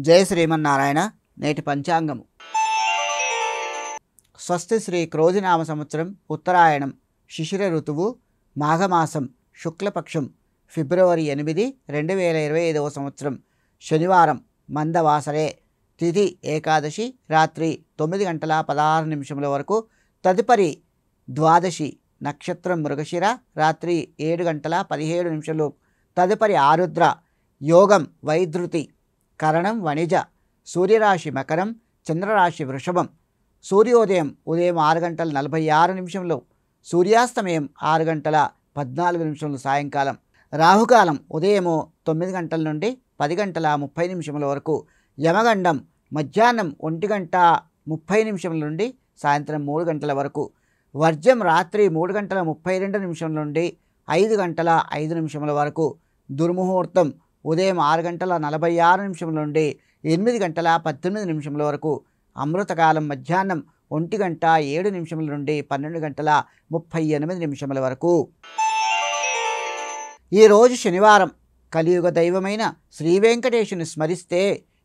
జయ శ్రీమన్నారాయణ. నేటి పంచాంగము. స్వస్తి శ్రీ క్రోధినామ సంవత్సరం, ఉత్తరాయణం, శిశిర ఋతువు, మాఘమాసం, శుక్లపక్షం, ఫిబ్రవరి 8, 2025 సంవత్సరం, శనివారం, మందవాసరే. తిథి ఏకాదశి, రాత్రి 9:16 వరకు. తదుపరి ద్వాదశి, నక్షత్రం మృగశిర, రాత్రి 7:17. తదుపరి ఆరుద్ర. యోగం వైధృతి, కరణం వణిజ. సూర్యరాశి మకరం, చంద్రరాశి వృషభం. సూర్యోదయం ఉదయం 6:46, సూర్యాస్తమయం 6:14 సాయంకాలం. రాహుకాలం ఉదయము 9 గంటల నుండి 10:30 వరకు. యమగండం మధ్యాహ్నం 1:30 నుండి సాయంత్రం 3 గంటల వరకు. వర్జం రాత్రి 3:32 నుండి 5:05 వరకు. దుర్ముహూర్తం ఉదయం 6:46 నుండి 8:18 వరకు. అమృతకాలం మధ్యాహ్నం 1:07 నుండి 12:38 వరకు. ఈరోజు శనివారం. కలియుగ దైవమైన శ్రీ వెంకటేశుని స్మరిస్తే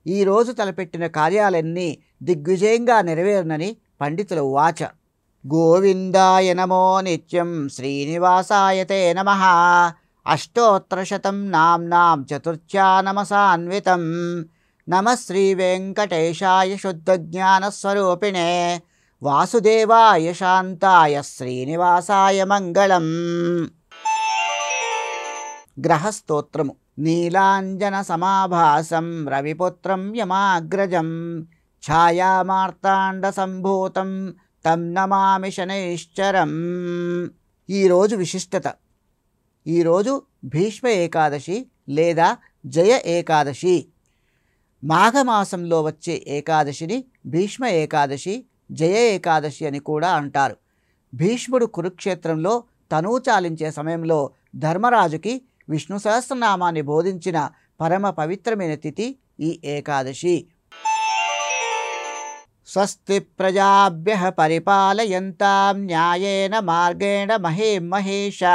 ఈరోజు తలపెట్టిన కార్యాలన్నీ దిగ్విజయంగా నెరవేరునని పండితుల వాచ. గోవిందాయ నమో నిత్యం, శ్రీనివాసాయ తే నమః. అష్టోత్తరశతం నామ్నాం చతుర్థ్యా నమసాన్వితం. నమః శ్రీ వెంకటేశాయ శుద్ధజ్ఞానస్వరూపిణే, వాసుదేవాయ శాంతాయ శ్రీనివాసాయ మంగళం. గ్రహస్తోత్రము. నీలాంజన సమాభాసం రవిపుత్రం యమాగ్రజం, ఛాయామార్తాండ సంభూతం తం నమామి శనైశ్చరం. ఈరోజు విశిష్టత. ఈరోజు భీష్మ ఏకాదశి లేదా జయ ఏకాదశి. మాఘమాసంలో వచ్చే ఏకాదశిని భీష్మ ఏకాదశి, జయ ఏకాదశి అని కూడా అంటారు. భీష్ముడు కురుక్షేత్రంలో తనువు చాలించే సమయంలో ధర్మరాజుకి విష్ణు సహస్రనామాన్ని బోధించిన పరమ పవిత్రమైన తిథి ఈ ఏకాదశి. స్వస్తి ప్రజాభ్యః పరిపాలయంతాం న్యాయేన మార్గేణ మహీం మహేషా,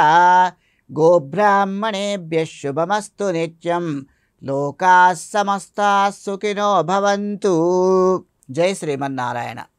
గోబ్రాహ్మణేభ్యః శుభమస్తు నిత్యం, లోకాః సమస్తాః సుఖినో భవంతు. జై శ్రీమన్నారాయణ.